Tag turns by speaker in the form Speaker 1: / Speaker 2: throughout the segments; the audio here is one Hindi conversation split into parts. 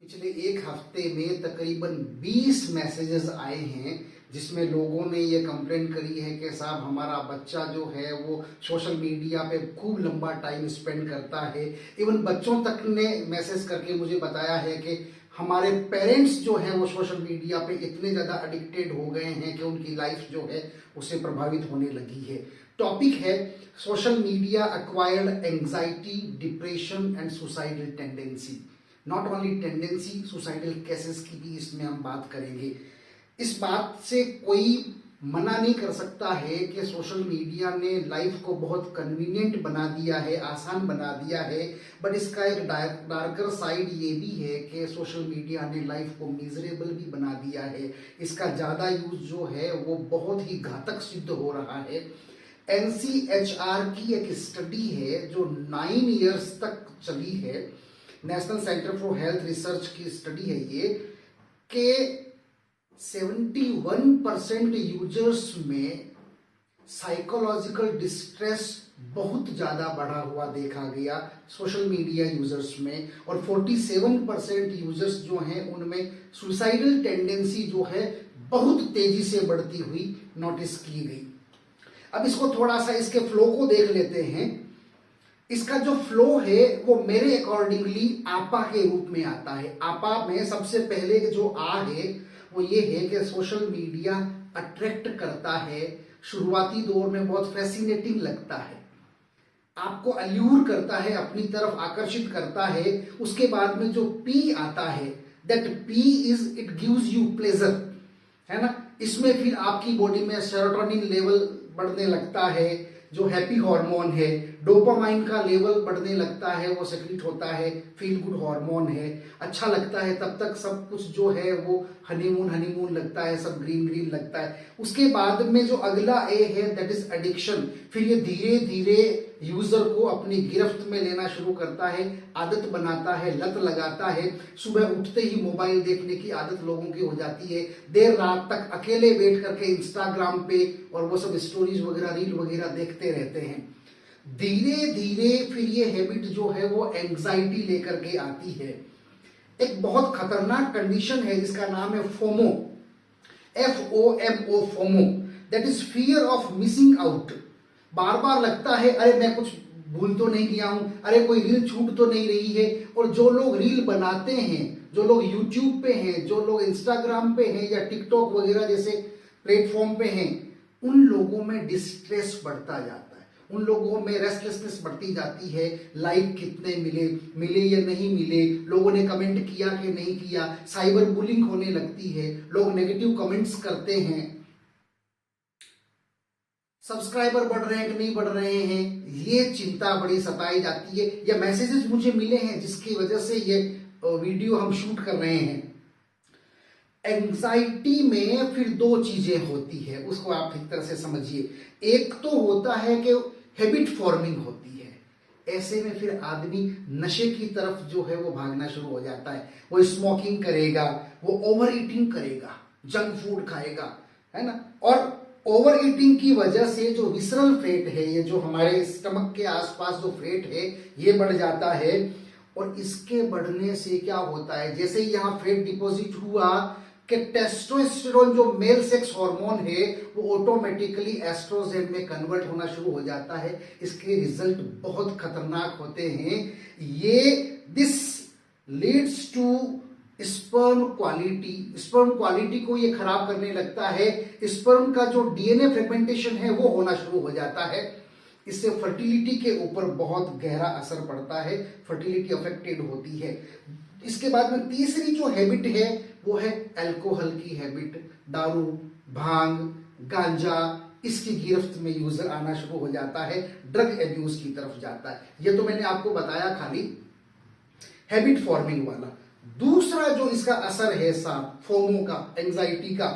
Speaker 1: पिछले एक हफ्ते में तकरीबन 20 मैसेजेस आए हैं जिसमें लोगों ने ये कंप्लेंट करी है कि साहब हमारा बच्चा जो है वो सोशल मीडिया पे खूब लंबा टाइम स्पेंड करता है। इवन बच्चों तक ने मैसेज करके मुझे बताया है कि हमारे पेरेंट्स जो है वो सोशल मीडिया पे इतने ज़्यादा एडिक्टेड हो गए हैं कि उनकी लाइफ जो है उससे प्रभावित होने लगी है। टॉपिक है social media acquired anxiety, depression and suicidal tendency. Not only tendency, suicidal cases की भी इसमें हम बात करेंगे। इस बात से कोई मना नहीं कर सकता है कि सोशल मीडिया ने लाइफ को बहुत कन्वीनियंट बना दिया है, आसान बना दिया है, बट इसका एक डार्कर साइड ये भी है कि सोशल मीडिया ने लाइफ को मिजरेबल भी बना दिया है। इसका ज़्यादा यूज जो है वो बहुत ही घातक सिद्ध हो रहा है। NCHR की एक स्टडी है जो 9 इयर्स तक चली है, national centre for health research की स्टडी है ये, कि 71% यूजर्स में साइकोलॉजिकल डिस्ट्रेस बहुत ज़्यादा बढ़ा हुआ देखा गया सोशल मीडिया यूजर्स में, और 47% यूजर्स जो हैं उनमें सुसाइडल टेंडेंसी जो है बहुत तेजी से बढ़ती हुई नोटिस की गई। अब इसको थोड़ा सा इसके फ्लो को देख लेते हैं। इसका जो फ्लो है वो मेरे अकॉर्डिंगली आपा के रूप में आता है। आपा में सबसे पहले जो आ है वो ये है कि सोशल मीडिया अट्रैक्ट करता है, शुरुआती दौर में बहुत फैसिनेटिंग लगता है, आपको अल्यूर करता है, अपनी तरफ आकर्षित करता है। उसके बाद में जो पी आता है, that P is it gives you pleasure, है ना। इसमें फिर आपकी बॉडी में सेरोटोनिन लेवल बढ़ने लगता है, जो हैप्पी हार्मोन है। डोपामाइन का लेवल बढ़ने लगता है, वो सेक्रेट होता है, फील गुड हार्मोन है। अच्छा लगता है, तब तक सब कुछ जो है वो हनीमून लगता है, सब ग्रीन ग्रीन लगता है। उसके बाद में जो अगला ए है दैट इज एडिक्शन। फिर ये धीरे धीरे यूजर को अपनी गिरफ्त में लेना शुरू करता है, आदत बनाता है, लत लगाता है। सुबह उठते ही मोबाइल देखने की आदत लोगों की हो जाती है, देर रात तक अकेले बैठ करके इंस्टाग्राम पे और वो सब स्टोरीज वगैरह, रील वगैरह देखते रहते हैं। धीरे धीरे फिर ये हैबिट जो है वो एंजाइटी लेकर के आती है। एक बहुत खतरनाक कंडीशन है जिसका नाम है FOMO, FOMO, FOMO, that is fear of missing out. बार बार लगता है अरे मैं कुछ भूल तो नहीं गया हूं, अरे कोई रील छूट तो नहीं रही है। और जो लोग रील बनाते हैं, जो लोग यूट्यूब पे हैं, जो लोग इंस्टाग्राम पे हैं या टिकटॉक वगैरह जैसे प्लेटफॉर्म पे हैं, उन लोगों में डिस्ट्रेस बढ़ता जाता है, उन लोगों में रेस्टलेसनेस बढ़ती जाती है। लाइक कितने मिले या नहीं मिले, लोगों ने कमेंट किया कि नहीं किया, साइबर बुलिंग होने लगती है, लोग नेगेटिव कमेंट्स करते हैं, सब्सक्राइबर बढ़ रहे हैं कि नहीं बढ़ रहे हैं, ये चिंता बड़ी सताई जाती है। या मैसेजेस मुझे मिले हैं जिसकी वजह से ये वीडियो हम शूट कर रहे हैं। एंजाइटी में फिर दो चीजें होती है, उसको आप ठीक तरह से समझिए। एक तो होता है कि हैबिट फॉर्मिंग होती है, ऐसे में फिर आदमी नशे की तरफ जो है वो भागना शुरू हो जाता है। वो स्मोकिंग करेगा, वो ओवर ईटिंग करेगा, जंक फूड खाएगा, है ना। और ओवर ईटिंग की वजह से जो विसरल फैट है, ये जो हमारे स्टमक के आसपास जो फैट है, ये बढ़ जाता है। और इसके बढ़ने से क्या होता है, जैसे ही यहाँ फैट डिपॉजिट हुआ कि टेस्टोस्टेरोन जो मेल सेक्स हार्मोन है वो ऑटोमेटिकली एस्ट्रोजेन में कन्वर्ट होना शुरू हो जाता है। इसके रिजल्ट बहुत खतरनाक होते हैं। ये this leads to sperm quality को ये खराब करने लगता है। स्पर्म का जो DNA फ्रेगमेंटेशन है वो होना शुरू हो जाता है। इससे फर्टिलिटी के ऊपर बहुत गहरा असर पड़ता है, फर्टिलिटी अफेक्टेड होती है। इसके बाद में तीसरी जो हैबिट है वो है अल्कोहल की हैबिट। दारू, भांग, गांजा, इसकी गिरफ्त में यूजर आना शुरू हो जाता है, ड्रग एब्यूज की तरफ जाता है। ये तो मैंने आपको बताया खाली हैबिट फॉर्मिंग वाला। दूसरा जो इसका असर है साहब फोमो का, एंजाइटी का,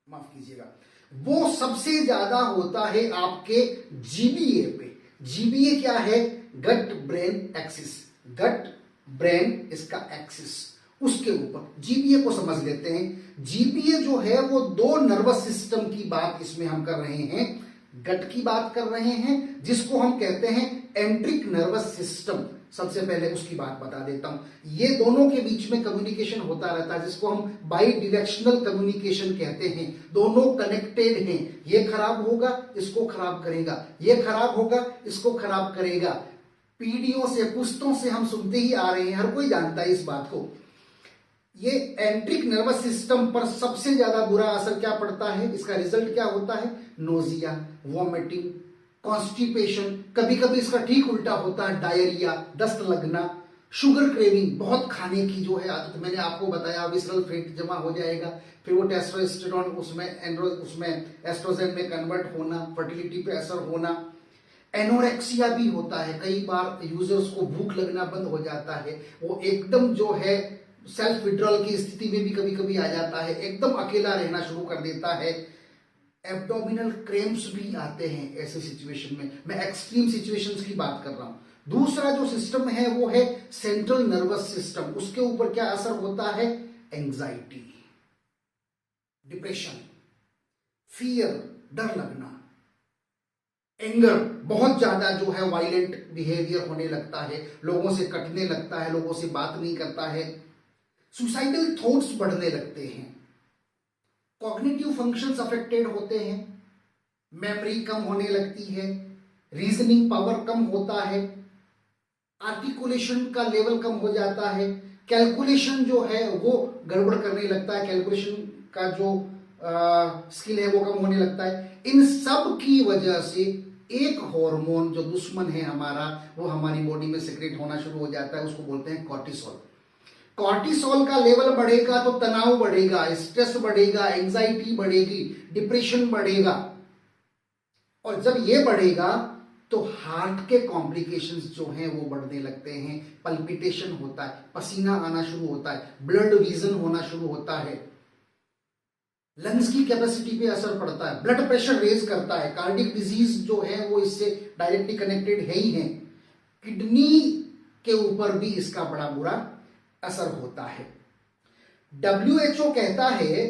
Speaker 1: माफ कीजिएगा, वो सबसे ज्यादा होता है आपके GBA पे। GBA क्या है? Gut brain axis. Gut brain इसका एक्सिस, उसके ऊपर GBA को समझ लेते हैं। GBA जो है वो दो नर्वस सिस्टम की बात इसमें हम कर रहे हैं। गट की बात कर रहे हैं जिसको हम कहते हैं एंट्रिक नर्वस सिस्टम, सबसे पहले उसकी बात बता देता हूं। ये दोनों के बीच में कम्युनिकेशन होता रहता है, जिसको हम बाई डिरेक्शनल कम्युनिकेशन कहते हैं। दोनों कनेक्टेड हैं। ये खराब होगा, इसको खराब करेगा, ये खराब होगा, इसको खराब करेगा। पीढ़ियों से, पुश्तों से हम सुनते ही आ रहे हैं, हर कोई जानता है इस बात को। ये एंट्रिक नर्वस सिस्टम पर सबसे ज्यादा बुरा असर क्या पड़ता है, इसका रिजल्ट क्या होता है? नोजिया, वॉमिटिंग, कॉन्स्टिपेशन, कभी कभी इसका ठीक उल्टा होता है, डायरिया, दस्त लगना, शुगर क्रेविंग, बहुत खाने की जो है आदत। मैंने आपको बताया विसरल फैट जमा हो जाएगा, फिर वो टेस्टोस्टेरोन उसमें एस्ट्रोजन में कन्वर्ट होना, फर्टिलिटी पे असर होना। एनोरेक्सिया भी होता है, कई बार यूजर्स को भूख लगना बंद हो जाता है, वो एकदम जो है सेल्फ विड्रॉल की स्थिति में भी कभी कभी आ जाता है, एकदम अकेला रहना शुरू कर देता है। एब्डोमिनल क्रैम्प्स भी आते हैं ऐसे सिचुएशन में। मैं एक्सट्रीम सिचुएशंस की बात कर रहा हूं। दूसरा जो सिस्टम है वो है सेंट्रल नर्वस सिस्टम। उसके ऊपर क्या असर होता है? एंजाइटी, डिप्रेशन, फियर, डर लगना, एंगर, बहुत ज्यादा जो है वायलेंट बिहेवियर होने लगता है, लोगों से कटने लगता है, लोगों से बात नहीं करता है, सुसाइडल थॉट्स बढ़ने लगते हैं, कॉग्निटिव फंक्शंस अफेक्टेड होते हैं, मेमोरी कम होने लगती है, रीजनिंग पावर कम होता है, आर्टिकुलेशन का लेवल कम हो जाता है, कैलकुलेशन जो है वो गड़बड़ करने लगता है, कैलकुलेशन का जो स्किल है वो कम होने लगता है। इन सब की वजह से एक हार्मोन जो दुश्मन है हमारा, वो हमारी बॉडी में सिक्रेट होना शुरू हो जाता है, उसको बोलते हैं कॉर्टिसोल। कॉर्टिसोल का लेवल बढ़ेगा तो तनाव बढ़ेगा, स्ट्रेस बढ़ेगा, एंजाइटी बढ़ेगी, डिप्रेशन बढ़ेगा। और जब ये बढ़ेगा तो हार्ट के कॉम्प्लिकेशंस जो हैं वो बढ़ने लगते हैं, पल्पिटेशन होता है, पसीना आना शुरू होता है, ब्लड विजन होना शुरू होता है, लंग्स की कैपेसिटी पे असर पड़ता है, ब्लड प्रेशर रेज करता है, कार्डियक डिजीज जो है वो इससे डायरेक्टली कनेक्टेड है ही है। किडनी के ऊपर भी इसका बड़ा बुरा असर होता है। WHO कहता है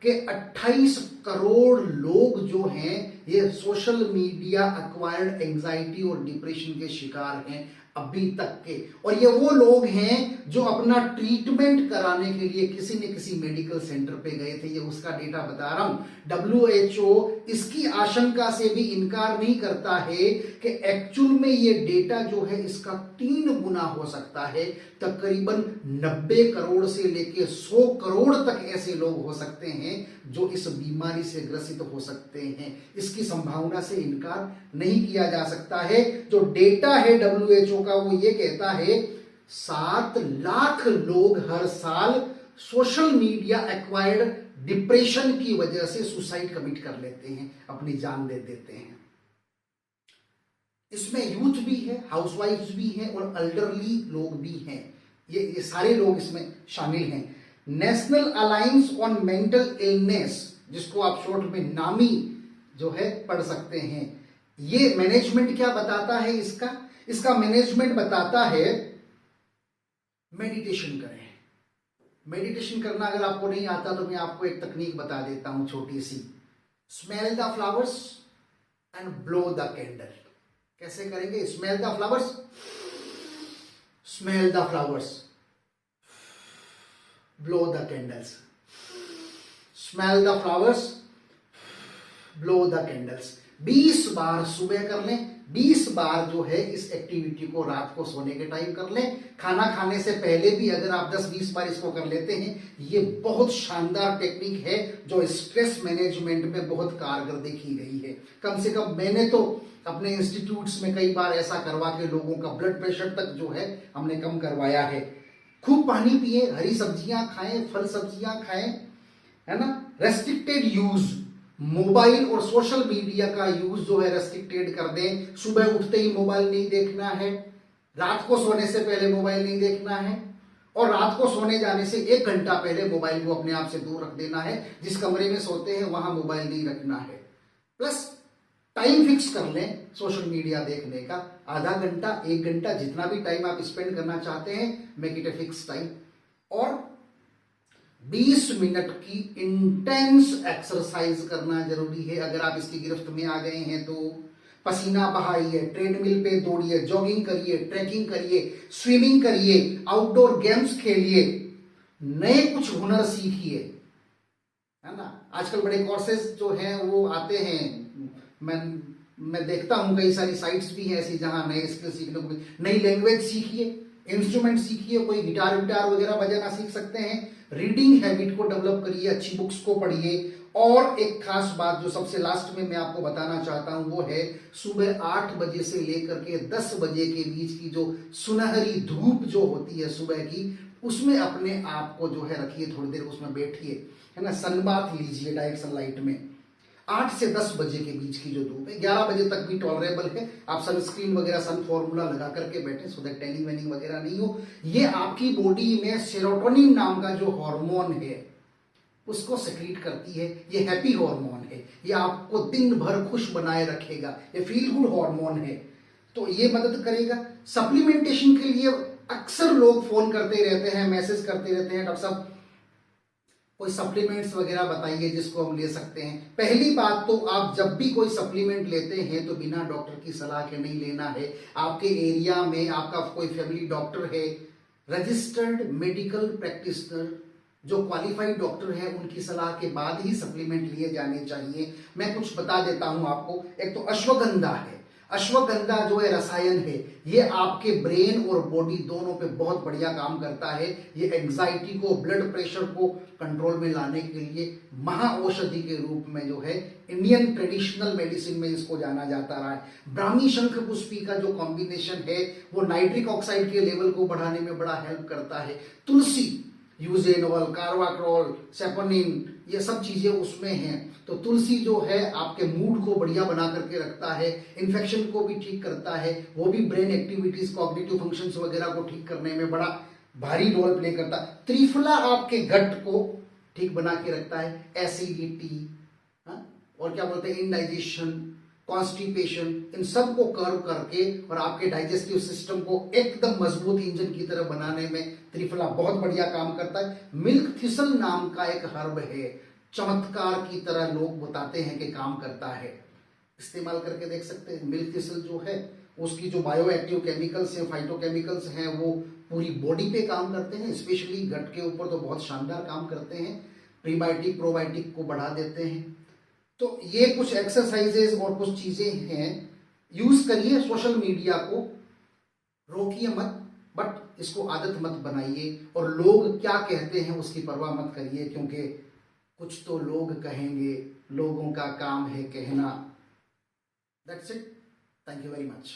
Speaker 1: कि 28 करोड़ लोग जो हैं ये सोशल मीडिया एक्वायर्ड एंजाइटी और डिप्रेशन के शिकार हैं अभी तक के। और ये वो लोग हैं जो अपना ट्रीटमेंट कराने के लिए किसी न किसी मेडिकल सेंटर पे गए थे, ये उसका डेटा बता रहा हूं। WHO इसकी आशंका से भी इनकार नहीं करता है कि एक्चुअल में ये डेटा जो है इसका 3 गुना हो सकता है। तकरीबन 90 करोड़ से लेके 100 करोड़ तक ऐसे लोग हो सकते हैं जो इस बीमारी से ग्रसित हो सकते हैं। इसकी संभावना से इनकार नहीं किया जा सकता है। जो डेटा है WHO का वो ये कहता है 7 लाख लोग हर साल सोशल मीडिया एक्वायर्ड डिप्रेशन की वजह से सुसाइड कमिट कर लेते हैं, अपनी जान दे देते हैं। इसमें यूथ भी है, हाउसवाइफ्स भी हैं और एल्डरली लोग भी हैं। ये सारे लोग इसमें शामिल हैं। National alliance on mental illness, जिसको आप शॉर्ट में नामी जो है पढ़ सकते हैं, ये मैनेजमेंट क्या बताता है इसका मैनेजमेंट बताता है मेडिटेशन करें। मेडिटेशन करना अगर आपको नहीं आता तो मैं आपको एक तकनीक बता देता हूं छोटी सी। Smell the flowers and blow the candle. कैसे करेंगे? Smell the flowers, smell the flowers, blow the candles, smell the flowers, blow the candles. 20 बार सुबह कर लें, 20 बार जो है इस एक्टिविटी को रात को सोने के टाइम कर लें। खाना खाने से पहले भी अगर आप 10-20 बार इसको कर लेते हैं, ये बहुत शानदार टेक्निक है जो स्ट्रेस मैनेजमेंट में बहुत कारगर देखी गई है। कम से कम मैंने तो अपने इंस्टीट्यूट्स में कई बार ऐसा करवा के लोगों का ब्लड प्रेशर तक जो है हमने कम करवाया है। खूब पानी पिए, हरी सब्जियां खाएं, फल सब्जियां खाएं, है ना। रेस्ट्रिक्टेड यूज, मोबाइल और सोशल मीडिया का यूज जो है रेस्ट्रिक्टेड कर दें। सुबह उठते ही मोबाइल नहीं देखना है, रात को सोने से पहले मोबाइल नहीं देखना है, और रात को सोने जाने से 1 घंटा पहले मोबाइल को अपने आप से दूर रख देना है। जिस कमरे में सोते हैं वहां मोबाइल नहीं रखना है। प्लस टाइम फिक्स कर लें सोशल मीडिया देखने का, आधा घंटा, 1 घंटा, जितना भी टाइम आप स्पेंड करना चाहते हैं, make it a fix time. और 20 मिनट की इंटेंस एक्सरसाइज करना जरूरी है। अगर आप इसकी गिरफ्त में आ गए हैं तो पसीना बहाइए, ट्रेडमिल पे दौड़िए, जॉगिंग करिए, ट्रैकिंग करिए, स्विमिंग करिए, आउटडोर गेम्स खेलिए, नए कुछ हुनर सीखिए, है ना। आजकल बड़े कोर्सेज जो हैं वो आते हैं, मैं देखता हूं कई सारी साइट्स भी हैं ऐसी जहां नए स्किल सीखने को, नई लैंग्वेज सीखिए, इंस्ट्रूमेंट सीखिए, कोई गिटार विटार वगैरह बजाना सीख सकते हैं, रीडिंग हैबिट को डेवलप करिए, अच्छी बुक्स को पढ़िए। और एक खास बात जो सबसे लास्ट में मैं आपको बताना चाहता हूं वो है सुबह 8 बजे से लेकर के 10 बजे के बीच की जो सुनहरी धूप जो होती है सुबह की, उसमें अपने आप को जो है रखिए, थोड़ी देर उसमें बैठिए, है ना, सनबाथ लीजिए डायरेक्ट सनलाइट में। 8 से 10 बजे के बीच की जो धूप है, 11 बजे तक भी टॉलरेबल है, आप सनस्क्रीन वगैरह सन फॉर्मूला लगा करके बैठे सो दैट टैनिंग वैनिंग वगैरह नहीं हो। ये आपकी बॉडी में सेरोटोनिन नाम का जो हार्मोन है उसको सेक्रीट करती है, ये हैप्पी हार्मोन है, ये आपको दिन भर खुश बनाए रखेगा, ये फील गुड हार्मोन है, तो ये मदद करेगा। सप्लीमेंटेशन के लिए अक्सर लोग फोन करते रहते हैं, मैसेज करते रहते हैं, डॉक्टर साहब कोई सप्लीमेंट्स वगैरह बताइए जिसको हम ले सकते हैं। पहली बात तो आप जब भी कोई सप्लीमेंट लेते हैं तो बिना डॉक्टर की सलाह के नहीं लेना है। आपके एरिया में आपका कोई फैमिली डॉक्टर है, रजिस्टर्ड मेडिकल प्रैक्टिशनर जो क्वालिफाइड डॉक्टर है, उनकी सलाह के बाद ही सप्लीमेंट लिए जाने चाहिए। मैं कुछ बता देता हूं आपको। एक तो अश्वगंधा है, अश्वगंधा जो है रसायन है, ये आपके ब्रेन और बॉडी दोनों पे बहुत बढ़िया काम करता है। ये एंजाइटी को, ब्लड प्रेशर को कंट्रोल में लाने के लिए महाऔषधि के रूप में जो है इंडियन ट्रेडिशनल मेडिसिन में इसको जाना जाता रहा है। ब्राह्मी शंख पुष्पी का जो कॉम्बिनेशन है वो नाइट्रिक ऑक्साइड के लेवल को बढ़ाने में बड़ा हेल्प करता है। तुलसी, यूजेनोल, कार्वाक्रोल, सेपोनिन, ये सब चीजें उसमें हैं। तो तुलसी जो है आपके मूड को बढ़िया बना करके रखता है, इन्फेक्शन को भी ठीक करता है, वो भी ब्रेन एक्टिविटीज, कॉग्निटिव फंक्शंस वगैरह को ठीक करने में बड़ा भारी रोल प्ले करता है। त्रिफला आपके गट को ठीक बना के रखता है, एसिडिटी, और क्या बोलते हैं, इंडाइजेशन, कॉन्स्टिपेशन, इन सब को कर्व करके और आपके डाइजेस्टिव सिस्टम को एकदम मजबूत इंजन की तरह बनाने में त्रिफला बहुत बढ़िया काम करता है। मिल्क थिसल नाम का एक हर्ब है, चमत्कार की तरह लोग बताते हैं कि काम करता है, इस्तेमाल करके देख सकते हैं। मिल्क थिसल जो है उसकी जो बायो एक्टिव केमिकल्स हैं, फाइटोकेमिकल्स हैं, वो पूरी बॉडी पे काम करते हैं, स्पेशली गट के ऊपर तो बहुत शानदार काम करते हैं, प्रीबायोटिक प्रोबायोटिक को बढ़ा देते हैं। तो ये कुछ एक्सरसाइजेज और कुछ चीजें हैं, यूज करिए। सोशल मीडिया को रोकिए मत, बट इसको आदत मत बनाइए, और लोग क्या कहते हैं उसकी परवाह मत करिए, क्योंकि कुछ तो लोग कहेंगे, लोगों का काम है कहना। That's it, thank you very much.